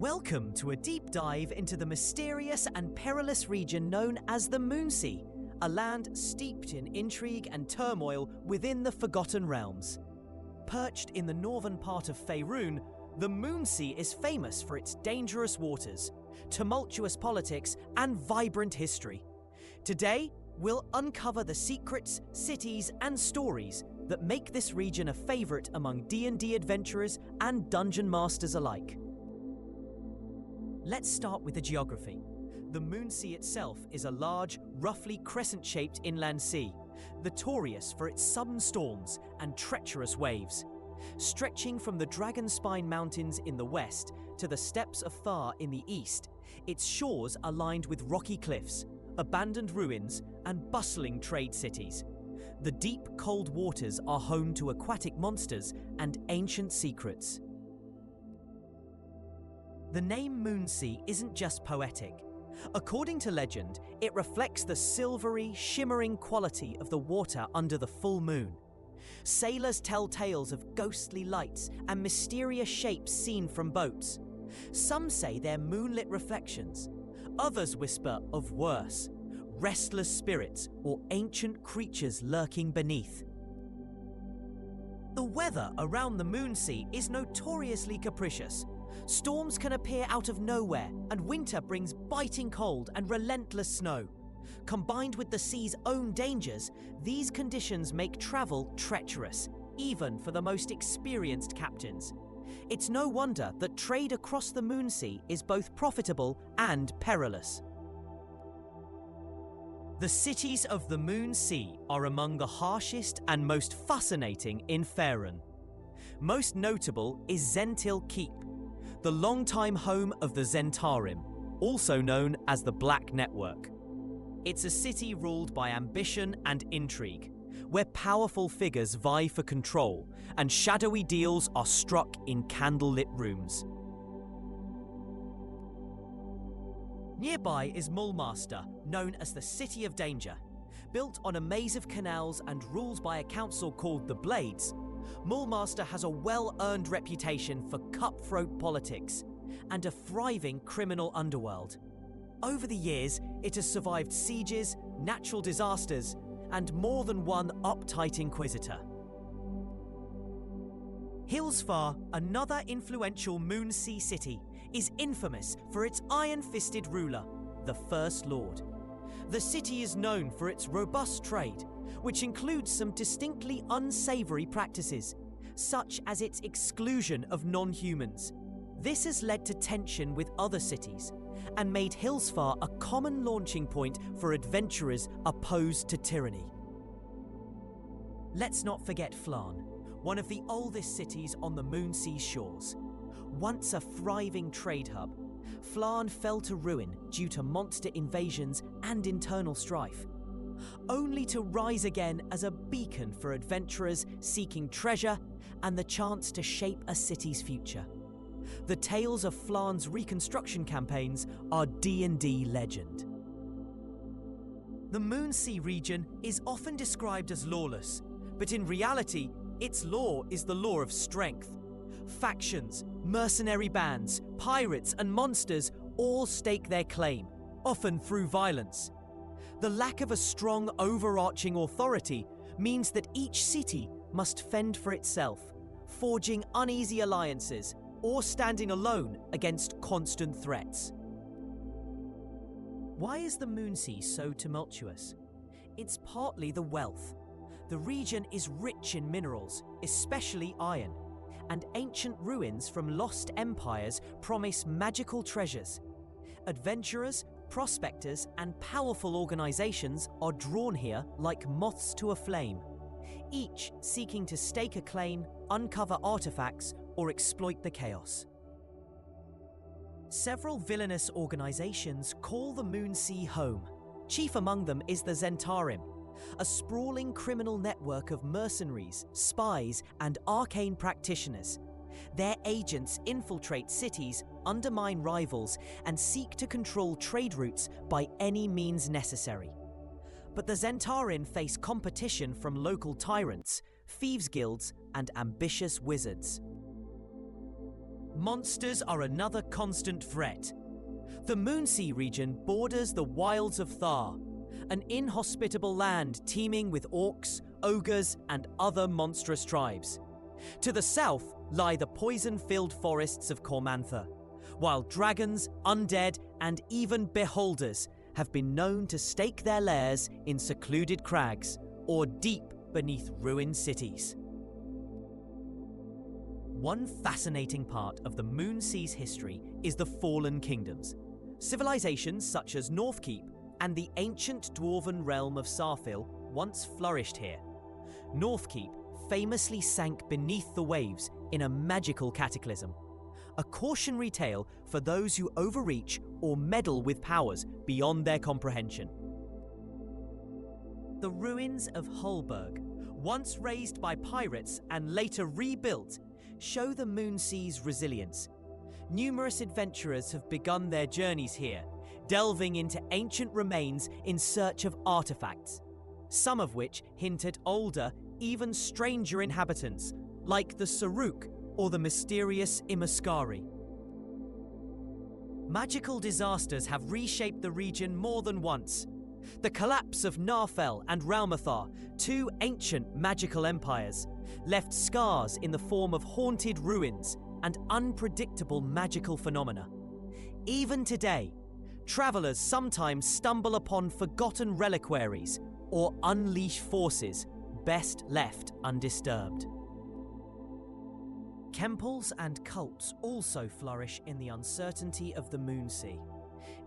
Welcome to a deep dive into the mysterious and perilous region known as the Moonsea, a land steeped in intrigue and turmoil within the Forgotten Realms. Perched in the northern part of Faerûn, the Moonsea is famous for its dangerous waters, tumultuous politics, and vibrant history. Today, we'll uncover the secrets, cities, and stories that make this region a favourite among D&D adventurers and dungeon masters alike. Let's start with the geography. The Moonsea itself is a large, roughly crescent-shaped inland sea, notorious for its sudden storms and treacherous waves. Stretching from the Dragonspine Mountains in the west to the steppes of Thar in the east, its shores are lined with rocky cliffs, abandoned ruins, and bustling trade cities. The deep, cold waters are home to aquatic monsters and ancient secrets. The name Moonsea isn't just poetic. According to legend, it reflects the silvery, shimmering quality of the water under the full moon. Sailors tell tales of ghostly lights and mysterious shapes seen from boats. Some say they're moonlit reflections. Others whisper of worse, restless spirits or ancient creatures lurking beneath. The weather around the Moonsea is notoriously capricious. Storms can appear out of nowhere, and winter brings biting cold and relentless snow. Combined with the sea's own dangers, these conditions make travel treacherous, even for the most experienced captains. It's no wonder that trade across the Moonsea is both profitable and perilous. The cities of the Moonsea are among the harshest and most fascinating in Faerûn. Most notable is Zhentil Keep, the longtime home of the Zhentarim, also known as the Black Network. It's a city ruled by ambition and intrigue, where powerful figures vie for control and shadowy deals are struck in candlelit rooms. Nearby is Mulmaster, known as the City of Danger. Built on a maze of canals and ruled by a council called the Blades, Mulmaster has a well-earned reputation for cutthroat politics and a thriving criminal underworld. Over the years, it has survived sieges, natural disasters, and more than one uptight inquisitor. Hillsfar, another influential Moonsea city, is infamous for its iron-fisted ruler, the First Lord. The city is known for its robust trade, which includes some distinctly unsavory practices, such as its exclusion of non-humans. This has led to tension with other cities and made Hillsfar a common launching point for adventurers opposed to tyranny. Let's not forget Faerûn, one of the oldest cities on the Moonsea's shores. Once a thriving trade hub, Faerûn fell to ruin due to monster invasions and internal strife, only to rise again as a beacon for adventurers seeking treasure and the chance to shape a city's future. The tales of Faerûn's reconstruction campaigns are D&D legend. The Moonsea region is often described as lawless, but in reality, its law is the law of strength. Factions, mercenary bands, pirates, and monsters all stake their claim, often through violence. The lack of a strong overarching authority means that each city must fend for itself, forging uneasy alliances or standing alone against constant threats. Why is the Moonsea so tumultuous? It's partly the wealth. The region is rich in minerals, especially iron, and ancient ruins from lost empires promise magical treasures. Adventurers, prospectors, and powerful organizations are drawn here like moths to a flame, each seeking to stake a claim, uncover artifacts, or exploit the chaos. Several villainous organizations call the Moonsea home. Chief among them is the Zhentarim, a sprawling criminal network of mercenaries, spies, and arcane practitioners. Their agents infiltrate cities, undermine rivals, and seek to control trade routes by any means necessary. But the Zhentarim face competition from local tyrants, thieves' guilds, and ambitious wizards. Monsters are another constant threat. The Moonsea region borders the wilds of Thar, an inhospitable land teeming with orcs, ogres, and other monstrous tribes. To the south lie the poison-filled forests of Cormantha, while dragons, undead, and even beholders have been known to stake their lairs in secluded crags or deep beneath ruined cities. One fascinating part of the Moonsea's history is the Fallen Kingdoms. Civilizations such as Northkeep and the ancient dwarven realm of Sarfil once flourished here. Northkeep famously sank beneath the waves in a magical cataclysm, a cautionary tale for those who overreach or meddle with powers beyond their comprehension. The ruins of Hulberg, once razed by pirates and later rebuilt, show the Moonsea's resilience. Numerous adventurers have begun their journeys here, delving into ancient remains in search of artifacts, some of which hint at older, even stranger inhabitants, like the Saruk or the mysterious Imaskari. Magical disasters have reshaped the region more than once. The collapse of Narfell and Ralmathar, two ancient magical empires, left scars in the form of haunted ruins and unpredictable magical phenomena. Even today, travelers sometimes stumble upon forgotten reliquaries or unleash forces best left undisturbed. Temples and cults also flourish in the uncertainty of the Moonsea.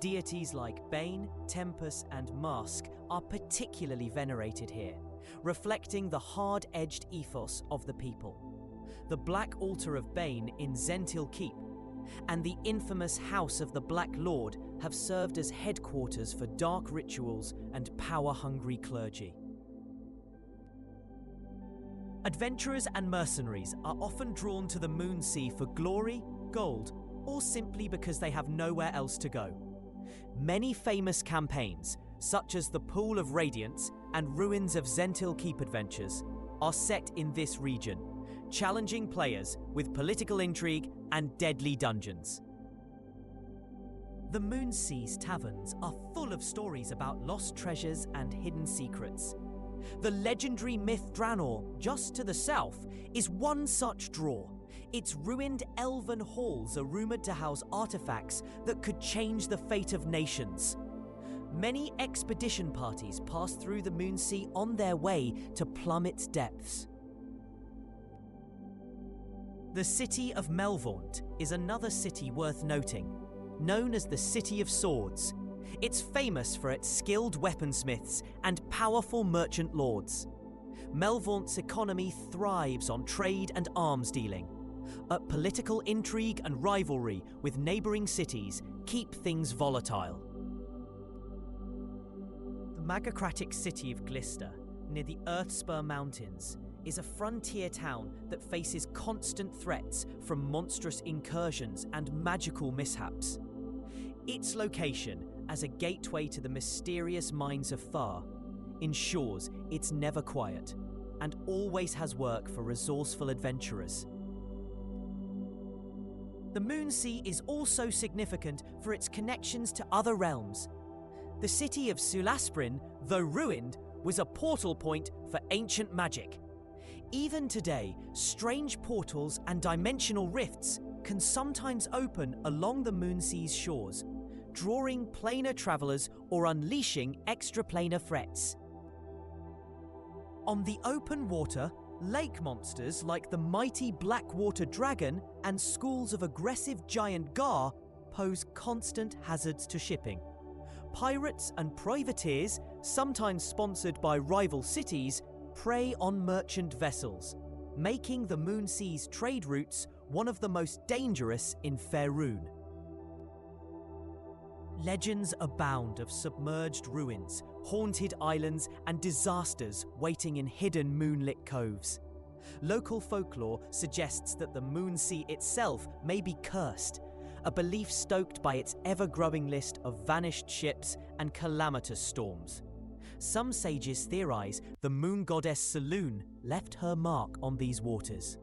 Deities like Bane, Tempest, and Mask are particularly venerated here, reflecting the hard-edged ethos of the people. The Black Altar of Bane in Zhentil Keep and the infamous House of the Black Lord have served as headquarters for dark rituals and power-hungry clergy. Adventurers and mercenaries are often drawn to the Moonsea for glory, gold, or simply because they have nowhere else to go. Many famous campaigns, such as the Pool of Radiance and Ruins of Zhentil Keep adventures, are set in this region, challenging players with political intrigue and deadly dungeons. The Moonsea's taverns are full of stories about lost treasures and hidden secrets. The legendary myth Draenor, just to the south, is one such draw. Its ruined elven halls are rumoured to house artifacts that could change the fate of nations. Many expedition parties pass through the Moonsea on their way to plumb its depths. The city of Melvaunt is another city worth noting, known as the City of Swords. It's famous for its skilled weaponsmiths and powerful merchant lords. Melvaunt's economy thrives on trade and arms dealing, but political intrigue and rivalry with neighbouring cities keep things volatile. The magocratic city of Glister, near the Earthspur Mountains, is a frontier town that faces constant threats from monstrous incursions and magical mishaps. Its location as a gateway to the mysterious mines of Thar ensures it's never quiet and always has work for resourceful adventurers. The Moonsea is also significant for its connections to other realms. The city of Sulasprin, though ruined, was a portal point for ancient magic. Even today, strange portals and dimensional rifts can sometimes open along the Moonsea's shores, drawing planar travelers or unleashing extraplanar threats. On the open water, lake monsters like the mighty Blackwater Dragon and schools of aggressive giant gar pose constant hazards to shipping. Pirates and privateers, sometimes sponsored by rival cities, prey on merchant vessels, making the Moonsea's trade routes one of the most dangerous in Faerûn. Legends abound of submerged ruins, haunted islands, and disasters waiting in hidden moonlit coves. Local folklore suggests that the Moonsea itself may be cursed, a belief stoked by its ever-growing list of vanished ships and calamitous storms. Some sages theorize the moon goddess Selûne left her mark on these waters.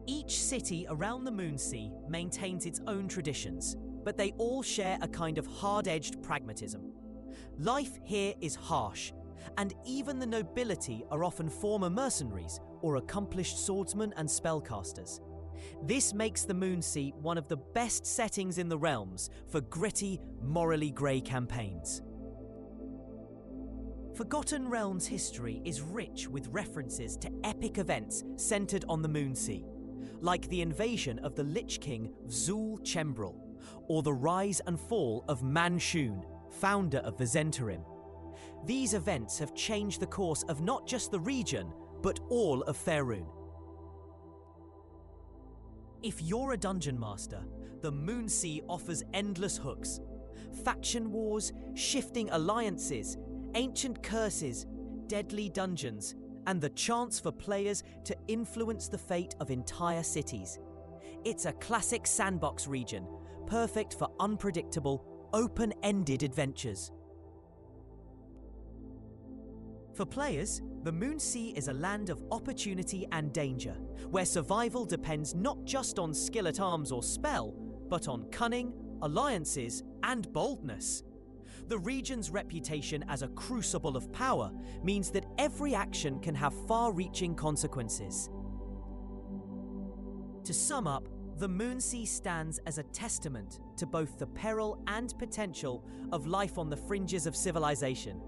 Each city around the Moonsea maintains its own traditions, but they all share a kind of hard-edged pragmatism. Life here is harsh, and even the nobility are often former mercenaries or accomplished swordsmen and spellcasters. This makes the Moonsea one of the best settings in the realms for gritty, morally grey campaigns. Forgotten Realms history is rich with references to epic events centred on the Moonsea, like the invasion of the Lich King Zul Chembril, or the rise and fall of Manshun, founder of the Zhentarim. These events have changed the course of not just the region, but all of Faerûn. If you're a dungeon master, the Moonsea offers endless hooks. Faction wars, shifting alliances, ancient curses, deadly dungeons, and the chance for players to influence the fate of entire cities. It's a classic sandbox region, perfect for unpredictable, open-ended adventures. For players, the Moonsea is a land of opportunity and danger, where survival depends not just on skill at arms or spell, but on cunning, alliances, and boldness. The region's reputation as a crucible of power means that every action can have far-reaching consequences. To sum up, the Moonsea stands as a testament to both the peril and potential of life on the fringes of civilization.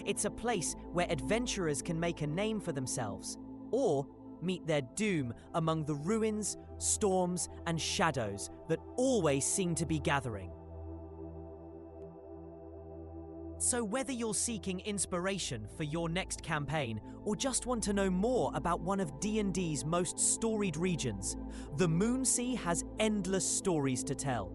It's a place where adventurers can make a name for themselves, or meet their doom among the ruins, storms, and shadows that always seem to be gathering. So whether you're seeking inspiration for your next campaign, or just want to know more about one of D&D's most storied regions, the Moonsea has endless stories to tell.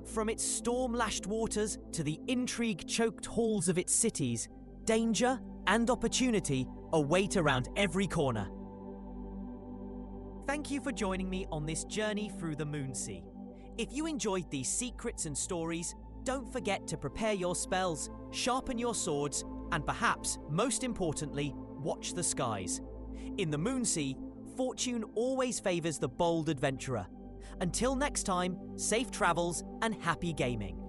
From its storm-lashed waters to the intrigue-choked halls of its cities, danger and opportunity await around every corner. Thank you for joining me on this journey through the Moonsea. If you enjoyed these secrets and stories, don't forget to prepare your spells, sharpen your swords, and perhaps, most importantly, watch the skies. In the Moonsea, fortune always favours the bold adventurer. Until next time, safe travels and happy gaming.